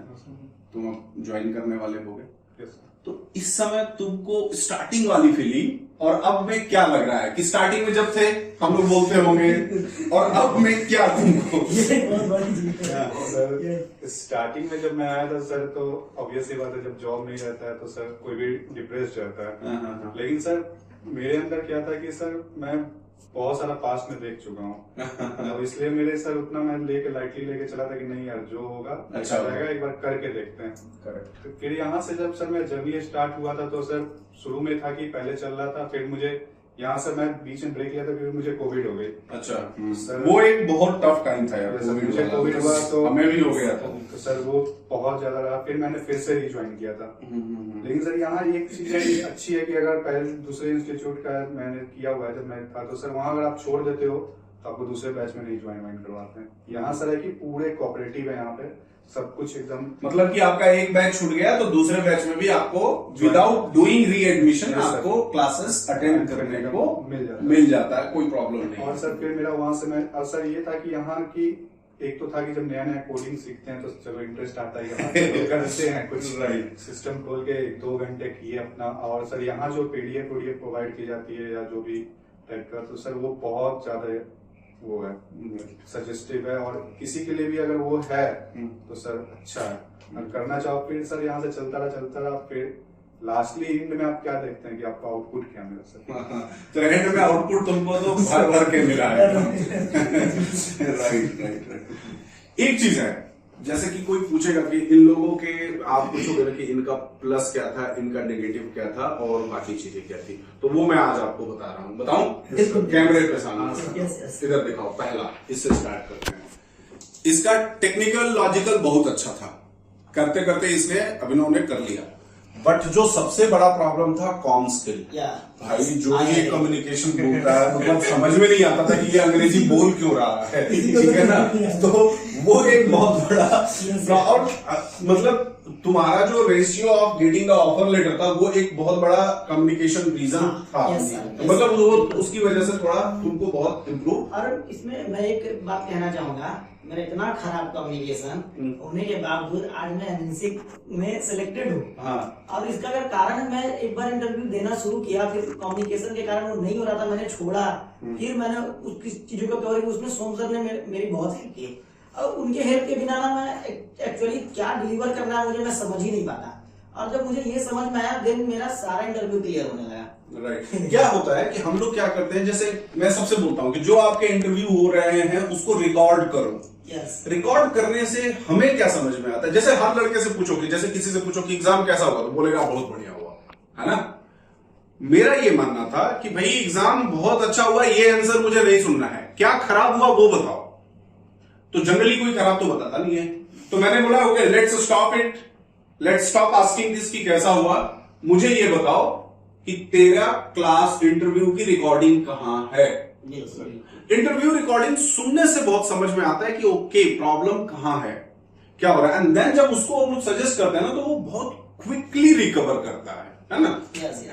तुम अब ज्वाइन करने वाले होगे, तो इस समय तुमको स्टार्टिंग वाली फीलिंग और अब में क्या लग रहा है कि स्टार्टिंग में जब थे हम लोग बोलते होंगे और अब में क्या तुमको? सर स्टार्टिंग में जब मैं आया था सर, तो ऑब्वियस सी बात है, जब जॉब नहीं रहता है तो सर कोई भी डिप्रेस रहता है। लेकिन सर मेरे अंदर क्या था कि सर मैं बहुत सारा पास्ट में देख चुका हूँ, अब इसलिए मेरे सर उतना मैं लाइटली लेके चला था कि नहीं यार जो होगा अच्छा रहेगा, एक बार करके देखते हैं। करेक्ट। तो फिर यहाँ से जब सर मैं जर्नी स्टार्ट हुआ था, तो सर शुरू में था कि पहले चल रहा था, फिर मुझे यहाँ से मैं बीच में ब्रेक लिया था, फिर मुझे कोविड हो गई। अच्छा, सर वो एक बहुत टफ टाइम था यार, मुझे कोविड हुआ तो हमें भी हो गया था, तो सर वो बहुत ज्यादा रहा, फिर मैंने फिर से रिज्वाइन किया था। लेकिन सर यहाँ एक चीज अच्छी है कि अगर पहले दूसरे इंस्टीट्यूट का मैंने किया हुआ है जब मैं था, तो सर वहाँ अगर आप छोड़ देते हो तो आपको दूसरे बैच में नहीं ज्वाइन करवाते हैं। यहाँ सर है कि पूरे कोऑपरेटिव है, यहाँ पे सब कुछ एकदम, मतलब कि आपका एक बैच छूट गया तो दूसरे बैच में भी आपको विदाउट डूइंग री एडमिशन आपको क्लासेस अटेंड करने को मिल जाता है, कोई प्रॉब्लम नहीं। और सर फिर मेरा वहां से मैं असर ये था कि यहाँ की एक तो था कि जब नया नया कोडिंग सीखते हैं तो चलो इंटरेस्ट आता है, तो करते हैं कुछ सिस्टम खोल के 2 घंटे किए अपना। और सर यहाँ जो पीडीएफ प्रोवाइड की जाती है या जो भी टाइप का, तो सर वो बहुत ज्यादा वो है, सजेस्टिव है, और किसी के लिए भी अगर वो है तो सर अच्छा है। अगर करना चाहो फिर सर यहाँ से चलता रहा, फिर लास्टली एंड में आप क्या देखते हैं कि आपका आउटपुट क्या मिला सर? तो एंड में आउटपुट तुमको तो भर के मिला है। राइट। एक चीज है, जैसे कि कोई पूछेगा कि इन लोगों के, आप पूछोगे ना कि इनका प्लस क्या था, इनका नेगेटिव क्या था और बाकी चीजें क्या थी, तो वो मैं आज आपको बता रहा हूँ। बताऊं? कैमरे पे सामने इधर दिखाओ। पहला इससे स्टार्ट करते हैं। इसका टेक्निकल लॉजिकल बहुत अच्छा था, करते करते इसने अभिनव ने कर लिया, बट जो सबसे बड़ा प्रॉब्लम था कॉम स्किल। भाई जो ये कम्युनिकेशन बोलता है, मतलब समझ में नहीं आता था कि ये अंग्रेजी बोल क्यों रहा है, ठीक है ना? तो वो एक बहुत बड़ा, और मतलब तुम्हारा जो ratio of getting the offer letter था वो एक बहुत बड़ा कम्युनिकेशन रीजन था। मतलब वो उसकी वजह से थोड़ा तुमको बहुत इम्प्रूव। और इसमें मैं एक बात कहना चाहूंगा, मेरा इतना खराब कम्युनिकेशन होने के बावजूद आज मैं एमएनसी में सिलेक्टेड हूँ। हाँ। और इसका अगर कारण, मैं एक बार इंटरव्यू देना शुरू किया, फिर कम्युनिकेशन के कारण वो नहीं हो रहा था, मैंने छोड़ा। फिर मैंने उसकी चीजों को कवर, उसमें सोम सर ने मेरी बहुत हेल्प की, और उनके हेल्प के बिना ना मैं एक्चुअली क्या डिलीवर करना है मुझे मैं समझ ही नहीं पाता। और जब मुझे ये समझ में आया, देन मेरा सारा इंटरव्यू क्लियर होने लगा। राइट। क्या होता है कि हम लोग क्या करते हैं, जैसे मैं सबसे बोलता हूँ कि जो आपके इंटरव्यू हो रहे हैं उसको रिकॉर्ड करो। रिकॉर्ड करने से हमें क्या समझ में आता है, जैसे हर लड़के से पूछो कि, जैसे किसी से पूछो कि एग्जाम कैसा हुआ, तो बोलेगा बहुत बढ़िया हुआ, है ना? मेरा ये मानना था कि भाई एग्जाम बहुत अच्छा हुआ, ये आंसर मुझे नहीं सुनना है, क्या खराब हुआ वो बताओ। तो जनरली कोई खराब तो बताता नहीं है, तो मैंने बोला okay let's stop it, let's stop asking this कि कैसा हुआ, मुझे ये बताओ कि तेरा क्लास इंटरव्यू की रिकॉर्डिंग कहां है। इंटरव्यू रिकॉर्डिंग सुनने से बहुत समझ में आता है कि ओके प्रॉब्लम कहां है, क्या हो रहा है, एंड देन जब उसको हम लोग सजेस्ट करते हैं ना, तो वो बहुत क्विकली रिकवर करता है ना?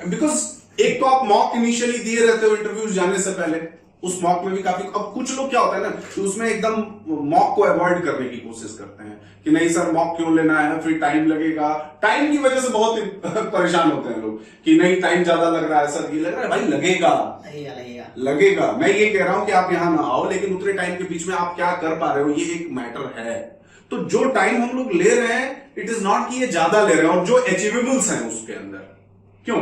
बिकॉज एक तो आप मॉक इनिशियली दिए रहते हो इंटरव्यूज जाने से पहले, उस मॉक में भी काफी, अब कुछ लोग क्या होता है ना कि उसमें एकदम मॉक को अवॉइड करने की कोशिश करते हैं कि नहीं सर मॉक क्यों लेना है, फिर टाइम लगेगा, टाइम की वजह से बहुत परेशान होते हैं लोग कि नहीं टाइम ज्यादा लग रहा है सर, ये लग रहा है, भाई लगेगा। मैं ये कह रहा हूं कि आप यहां ना आओ, लेकिन उतने टाइम के बीच में आप क्या कर पा रहे हो ये एक मैटर है। तो जो टाइम हम लोग ले रहे हैं, इट इज नॉट कि ये ज्यादा ले रहे हैं, और जो अचीवेबल्स हैं उसके अंदर, क्यों?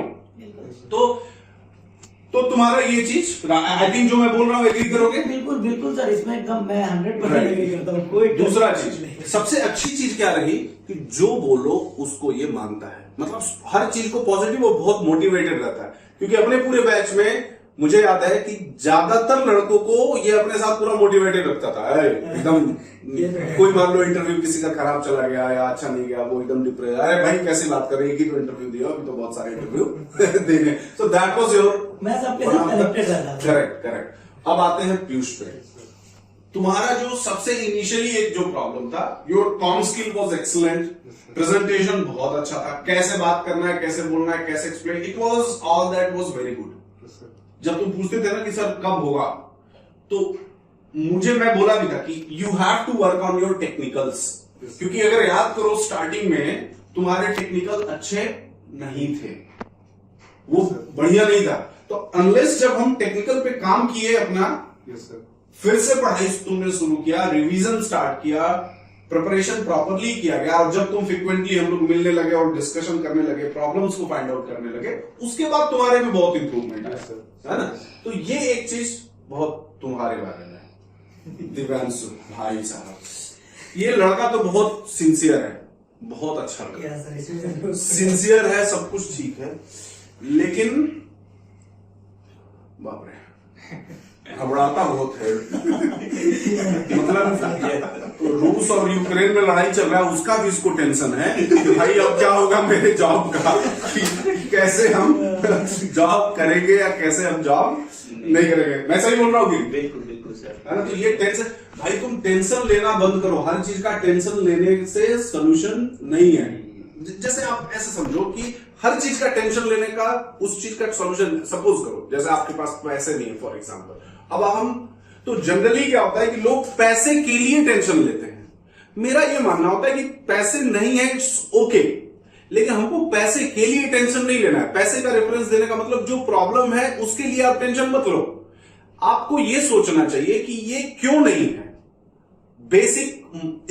तो तुम्हारा ये चीज आई थिंक जो मैं बोल रहा हूँ एग्री करोगे? बिल्कुल सर, इसमें एकदम मैं 100% एग्री करता हूँ। कोई दूसरा चीज, सबसे अच्छी चीज क्या रही कि जो बोलो उसको ये मानता है, मतलब हर चीज को पॉजिटिव और बहुत मोटिवेटेड रहता है। क्योंकि अपने पूरे बैच में मुझे याद है कि ज्यादातर लड़कों को ये अपने साथ पूरा मोटिवेटेड रखता था एकदम। कोई मान लो इंटरव्यू किसी का खराब चला गया या अच्छा नहीं गया, वो एकदम डिप्रेस, अरे भाई कैसी बात कर रही है कि तो इंटरव्यू दिया, अभी तो बहुत सारे इंटरव्यू देने। सो दैट वाज योर, मैं सबके साथ कनेक्टेड रहता था। करेक्ट। अब आते हैं पीयूष पे। तुम्हारा जो सबसे इनिशियली एक जो प्रॉब्लम था, your com skill was excellent, presentation बहुत अच्छा था, कैसे बात करना है, कैसे बोलना है, कैसे explain, it was all that was very good. जब तुम पूछते थे ना कि सर कब होगा, तो मैं बोला भी था कि you have to work on your technicals, क्योंकि अगर याद करो स्टार्टिंग में तुम्हारे टेक्निकल अच्छे नहीं थे, वो बढ़िया नहीं था। तो अनलेस जब हम टेक्निकल पे काम किए अपना, फिर से पढ़ाई तुमने शुरू किया, रिवीजन स्टार्ट किया, प्रिपरेशन प्रॉपरली किया गया, और जब तुम फ्रिक्वेंटली हम लोग मिलने लगे और डिस्कशन करने लगे, प्रॉब्लम्स को फाइंड आउट करने लगे, उसके बाद तुम्हारे में बहुत इंप्रूवमेंट है ना? तो ये एक चीज बहुत तुम्हारे बारे में, दिव्यांशु भाई साहब, ये लड़का तो बहुत सिंसियर है, बहुत अच्छा लड़का, सिंसियर है, सब कुछ ठीक है, लेकिन बाप रे घबराता बहुत है। मतलब रूस और यूक्रेन में लड़ाई चल रहा है, उसका भी इसको टेंशन है कि भाई अब क्या होगा मेरे जॉब का, कि कैसे हम जॉब करेंगे या कैसे हम जॉब नहीं करेंगे। मैं सही बोल रहा हूँ? बिल्कुल। बिल्कुल सर। है ना। तो ये टेंशन, भाई तुम टेंशन लेना बंद करो। हर चीज का टेंशन लेने से सोल्यूशन नहीं है। जैसे आप ऐसे समझो कि हर चीज का टेंशन लेने का, उस चीज का सॉल्यूशन, सपोज करो जैसे आपके पास पैसे नहीं है फॉर एग्जांपल, अब हम तो जनरली क्या होता है कि लोग पैसे के लिए टेंशन लेते हैं। मेरा ये मानना होता है कि पैसे नहीं है, इट्स ओके, लेकिन हमको पैसे के लिए टेंशन नहीं लेना है। पैसे का रेफरेंस देने का मतलब जो प्रॉब्लम है उसके लिए आप टेंशन मत लो। आपको ये सोचना चाहिए कि ये क्यों नहीं है,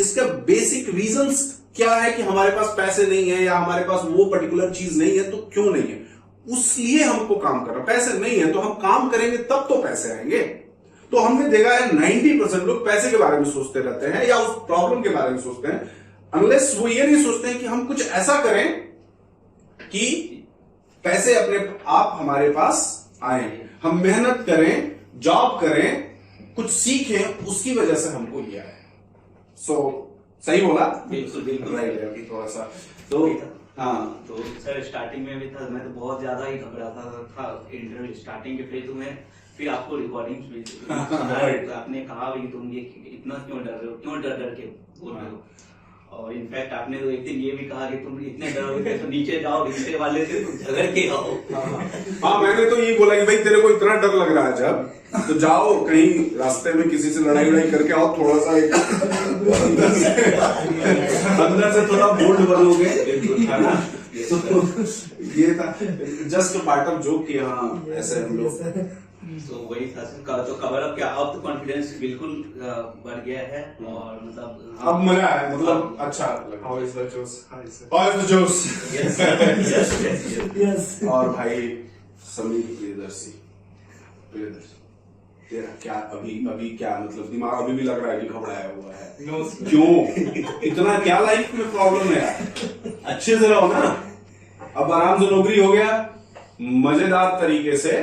इसका बेसिक रीजंस क्या है कि हमारे पास पैसे नहीं है या हमारे पास वो पर्टिकुलर चीज नहीं है, तो क्यों नहीं है, उसलिए हमको काम करना। पैसे नहीं है तो हम काम करेंगे तब तो पैसे आएंगे। तो हमने देखा है 90% लोग पैसे के बारे में सोचते रहते हैं या उस प्रॉब्लम के बारे में सोचते हैं, अनलेस वो ये नहीं सोचते हैं कि हम कुछ ऐसा करें कि पैसे अपने आप हमारे पास आए। हम मेहनत करें, जॉब करें, कुछ सीखें, उसकी वजह से हमको ये आए। सही बोला? बिल्कुल बिल्कुल राइट है। अभी थोड़ा सा तो हाँ, तो सर स्टार्टिंग में भी था, मैं तो बहुत ज्यादा ही घबराता था इंटरव्यू स्टार्टिंग के पे। तो मैं फिर आपको रिकॉर्डिंग भी सुना, तो आपने कहा कि तुम ये इतना क्यों डर रहे हो, क्यों डर डर के बोल रहे हो। और इनफैक्ट आपने तो एक दिन ये भी कहा कि तुम इतने डरोगे तो नीचे जाओ, नीचे वाले से तुम झगड़ के आओ। हाँ, मैंने तो यही बोला कि भाई तेरे को इतना डर लग रहा है जब, तो जाओ कहीं रास्ते में किसी से लड़ाई वड़ाई करके आओ, थोड़ा सा अंदर से थोड़ा बोल्ड बनोगे, है ना। तो ये था जस्ट पार्ट ऑफ जोक कि हाँ ऐसे हम लोग। तो वही था सर। तो कवर अप क्या, अब तो कॉन्फिडेंस बिल्कुल बढ़ गया है और मतलब अब मजा है, मतलब अच्छा लगा। How is the juice? Hi, sir. और the juice। Yes yes yes. और भाई समीर प्रियदर्शी, तेरा क्या अभी क्या मतलब दिमाग अभी भी लग रहा है कि घबराया हुआ है? क्यों? इतना क्या लाइफ में प्रॉब्लम है यार? अच्छे से रहो ना। अब आराम से नौकरी हो गया, मजेदार तरीके से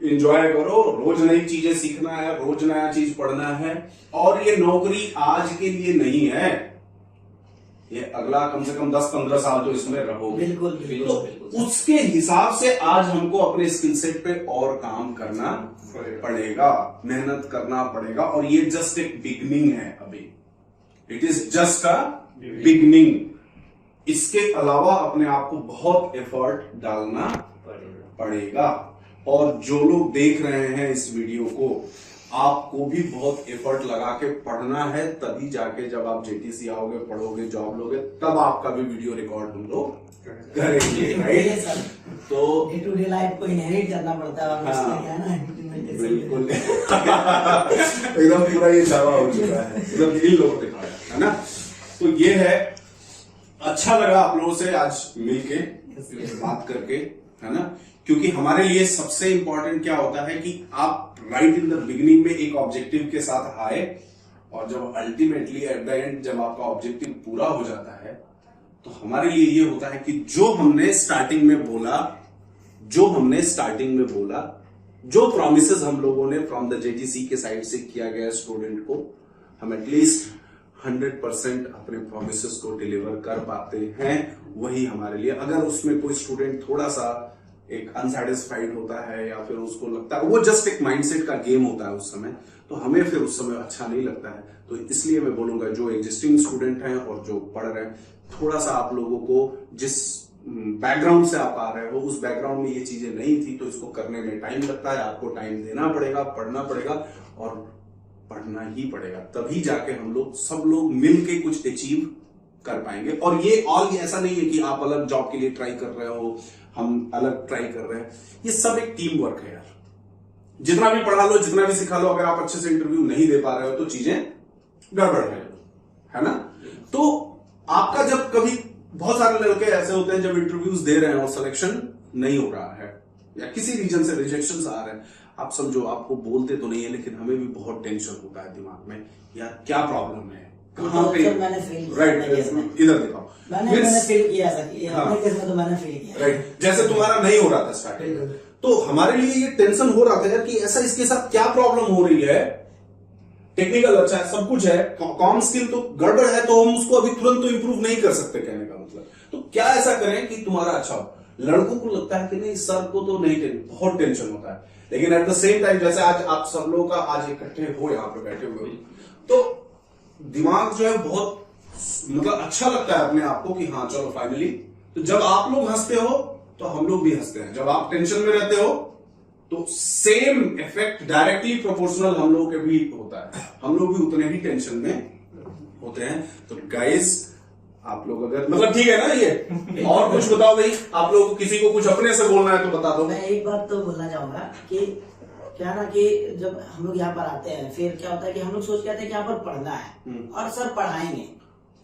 एंजॉय करो, रोज नई चीजें सीखना है, रोज नया चीज पढ़ना है। और ये नौकरी आज के लिए नहीं है, ये अगला कम से कम 10-15 साल तो इसमें रहोगे। बिल्कुल तो उसके हिसाब से आज हमको अपने स्किल सेट पे और काम करना पड़ेगा, मेहनत करना पड़ेगा। और ये जस्ट एक बिगनिंग है अभी, it is just a beginning. इसके अलावा अपने आप को बहुत एफर्ट डालना पड़ेगा। और जो लोग देख रहे हैं इस वीडियो को, आपको भी बहुत एफर्ट लगा के पढ़ना है, तभी जाके जब आप जेटीसी आओगे, पढ़ोगे, जॉब लोगे, तब आपका भी वीडियो रिकॉर्ड हम लोग करेंगे, राइट। तो डे टू डे लाइफ को इनहेरिट करना पड़ता है और हाँ, उसका क्या है ना implementation। बिल्कुल एकदम पूरा ये चावा हो चुका है, एकदम दिल लोग दिखाया है ना। तो ये है, अच्छा लगा आप लोगों से आज मिलके बात करके, है ना। क्योंकि हमारे लिए सबसे इंपॉर्टेंट क्या होता है कि आप राइट इन द बिगिनिंग में एक ऑब्जेक्टिव के साथ आए, और जब अल्टीमेटली एट द एंड जब आपका ऑब्जेक्टिव पूरा हो जाता है, तो हमारे लिए ये होता है कि जो हमने स्टार्टिंग में बोला, जो प्रॉमिसेस हम लोगों ने फ्रॉम द जेटीसी के साइड से किया गया स्टूडेंट को, हम एटलीस्ट 100% अपने प्रोमिसेस को डिलीवर कर पाते हैं। वही हमारे लिए, अगर उसमें कोई स्टूडेंट थोड़ा सा एक अनसेटिस्फाइड होता है या फिर उसको लगता है, वो जस्ट एक माइंडसेट का गेम होता है उस समय, तो हमें फिर उस समय अच्छा नहीं लगता है। तो इसलिए मैं बोलूंगा जो एग्जिस्टिंग स्टूडेंट हैं और जो पढ़ रहे हैं, थोड़ा सा आप लोगों को जिस बैकग्राउंड से आप आ रहे हो, उस बैकग्राउंड में ये चीजें नहीं थी, तो इसको करने में टाइम लगता है, आपको टाइम देना पड़ेगा, पढ़ना पड़ेगा और पढ़ना ही पड़ेगा। तभी जाके हम लोग सब लोग मिलके कुछ अचीव कर पाएंगे। और ये ऑल ऐसा नहीं है कि आप अलग जॉब के लिए ट्राई कर रहे हो, हम अलग ट्राई कर रहे हैं, ये सब एक टीम वर्क है यार। जितना भी पढ़ा लो, जितना भी सिखा लो, अगर आप अच्छे से इंटरव्यू नहीं दे पा रहे हो तो चीजें गड़बड़ है ना। तो आपका जब कभी, बहुत सारे लड़के ऐसे होते हैं जब इंटरव्यूज दे रहे हैं और सिलेक्शन नहीं हो रहा है या किसी रीजन से रिजेक्शन आ रहे हैं, आप समझो आपको बोलते तो नहीं है, लेकिन हमें भी बहुत टेंशन होता है दिमाग में, यार क्या प्रॉब्लम है, कहाँ पे, मैंने फील किया राइट, इधर दिखाओ, मैंने फील किया सर, हाँ, अपने केस में तो मैंने फील किया, राइट। जैसे तुम्हारा नहीं हो रहा था स्टार्टिंग में, तो हमारे लिए ये टेंशन हो रहा था यार कि ऐसा इसके साथ क्या प्रॉब्लम हो रही है। टेक्निकल अच्छा है, सब कुछ है, कॉम स्किल तो गड़बड़ है, तो हम उसको अभी तुरंत तो इंप्रूव नहीं कर सकते, कहने का मतलब। तो क्या ऐसा करें कि तुम्हारा अच्छा हो। लड़कों को लगता है कि नहीं सर को तो नहीं बहुत टेंशन होता है, लेकिन एट द सेम टाइम जैसे आज आप सब लोग का आज इकट्ठे हो यहाँ पे बैठे हुए हो, तो दिमाग जो है बहुत मतलब अच्छा लगता है अपने आप को कि हाँ चलो फाइनली, तो जब आप लोग हंसते हो तो हम लोग भी हंसते हैं, जब आप टेंशन में रहते हो तो सेम इफेक्ट डायरेक्टली प्रोपोर्शनल हम लोगों के भी होता है, हम लोग भी उतने ही टेंशन में होते हैं। तो गाइस आप लोग अगर मतलब ठीक है ना ये, और कुछ बताओ भाई, आप लोग किसी को कुछ अपने से बोलना है तो बता दो। मैं एक बात तो बोलना चाहूंगा कि क्या ना कि जब हम लोग यहाँ पर आते हैं फिर क्या होता है कि हम लोग सोच के आते हैं कि यहाँ पर पढ़ना है और सर पढ़ाएंगे,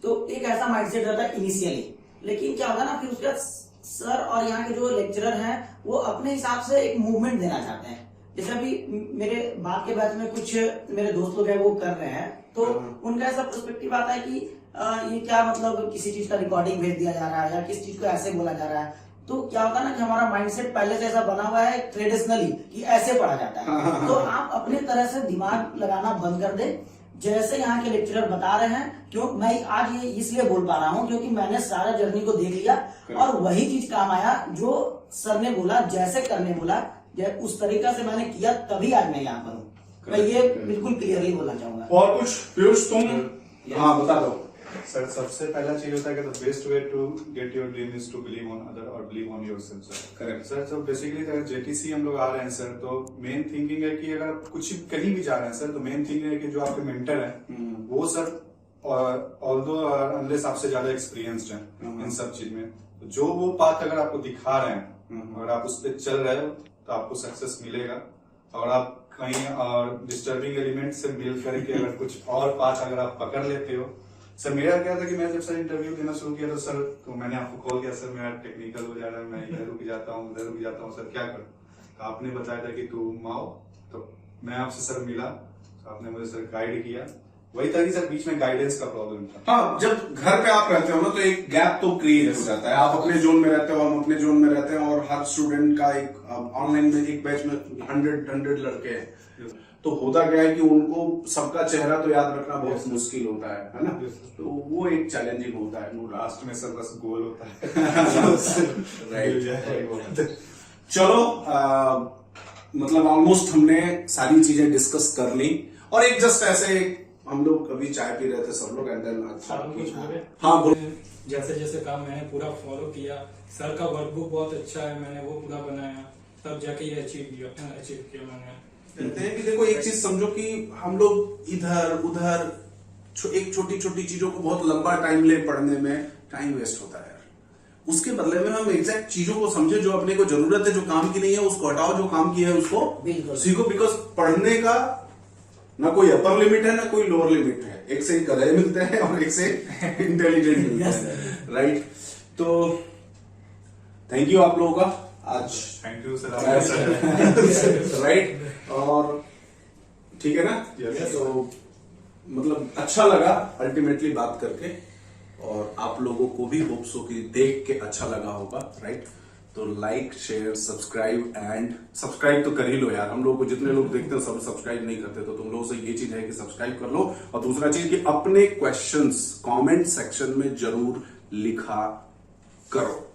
तो एक ऐसा माइंडसेट रहता है इनिशियली, लेकिन क्या होगा ना फिर उसके बाद सर और यहाँ के जो लेक्चरर हैं वो अपने हिसाब से एक मूवमेंट देना चाहते हैं। जैसे अभी मेरे बाद के बैच में कुछ मेरे दोस्त लोग हैं वो कर रहे हैं, तो उनका ऐसा पर्सपेक्टिव आता है कि ये क्या मतलब किसी चीज का रिकॉर्डिंग भेज दिया जा रहा है या किसी चीज को ऐसे बोला जा रहा है, तो क्या होता है ना कि हमारा माइंडसेट पहले से ऐसा बना हुआ है ट्रेडिशनली कि ऐसे पढ़ा जाता है। तो आप अपने तरह से दिमाग लगाना बंद कर दे, जैसे यहाँ के लेक्चरर बता रहे हैं। क्यों मैं आज ये इसलिए बोल पा रहा हूँ क्योंकि मैंने सारा जर्नी को देख लिया और वही चीज काम आया जो सर ने बोला, जैसे करने बोला उस तरीका से मैंने किया, तभी आज मैं यहाँ पर हूँ। मैं ये बिल्कुल क्लियरली बोलना चाहूंगा। और कुछ पीयूष तुम हाँ बता दो। सर सबसे पहला चीज होता है कि the best way to get your dream is to believe on other और believe on yourself sir. Correct sir तो बेसिकली अगर जेटीसी हम लोग आ रहे हैं सर, तो मेन थिंकिंग है कि अगर आप कुछ कहीं भी जा रहे हैं सर, तो मेन थिंकिंग है कि जो आपके मेंटर हैं वो सर ऑल्दो अनलेस आपसे ज्यादा एक्सपीरियंस्ड हैं इन सब चीज में, तो जो वो पाथ अगर आपको दिखा रहे हैं और आप उस पर चल रहे हो तो आपको सक्सेस मिलेगा। और आप कहीं और डिस्टर्बिंग एलिमेंट से मिल करके अगर कुछ और पाथ अगर आप पकड़ लेते हो। सर मेरा क्या था कि मैं जब सर इंटरव्यू देना शुरू किया तो मैंने आपको कॉल किया, सर मेरा टेक्निकल हो जा रहा है, मैं इधर रुक जाता हूँ उधर रुक जाता हूँ, सर क्या करूँ? तो आपने बताया था कि तुम आओ, तो मैं आपसे सर मिला, तो आपने मुझे सर गाइड किया। वही था कि सर बीच में गाइडेंस का प्रॉब्लम था। हाँ, जब घर पे आप रहते हो ना तो एक गैप तो क्रिएट हो जाता है, आप अपने जोन में रहते हो, हम अपने जोन में रहते हैं, और हर स्टूडेंट का एक ऑनलाइन में एक बैच में 100 लड़के हैं, तो होता क्या है कि उनको सबका चेहरा तो याद रखना बहुत मुश्किल होता है ना, तो वो एक चैलेंजिंग होता है। लास्ट में सर बस गोल होता है। राइट। चलो मतलब ऑलमोस्ट हमने सारी चीजें डिस्कस कर ली, और एक जस्ट ऐसे हम लोग अभी चाय पी रहे थे सब लोग, एंड देन हाँ बोल। जैसे जैसे काम मैंने पूरा फॉलो किया, सर का वर्कबुक बहुत अच्छा है, मैंने वो पूरा बनाया, तब जाके ये अचीव किया मैंने। कहते हैं कि देखो एक चीज समझो कि हम लोग इधर उधर एक छोटी छोटी चीजों को बहुत लंबा टाइम ले पढ़ने में टाइम वेस्ट होता है यार। उसके बदले में हम एग्जैक्ट चीजों को समझे, जो अपने को जरूरत है, जो काम की नहीं है उसको हटाओ, जो काम की है उसको सीखो। बिकॉज पढ़ने का ना कोई अपर लिमिट है ना कोई लोअर लिमिट है, एक से एक गधे मिलते हैं और एक से इंटेलिजेंट मिलते हैं। राइट, तो थैंक यू आप लोगों का आज। Thank you sir. राइट, और ठीक है ना। Yes. तो मतलब अच्छा लगा अल्टीमेटली बात करके, और आप लोगों को भी होप्स हो कि देख के अच्छा लगा होगा। राइट, तो like share subscribe, and subscribe तो कर ही लो यार। हम लोग को जितने लोग देखते हैं सब सब्सक्राइब नहीं करते, तो तुम लोगों से ये चीज है कि सब्सक्राइब कर लो। और दूसरा चीज कि अपने क्वेश्चंस कमेंट सेक्शन में जरूर लिखा करो।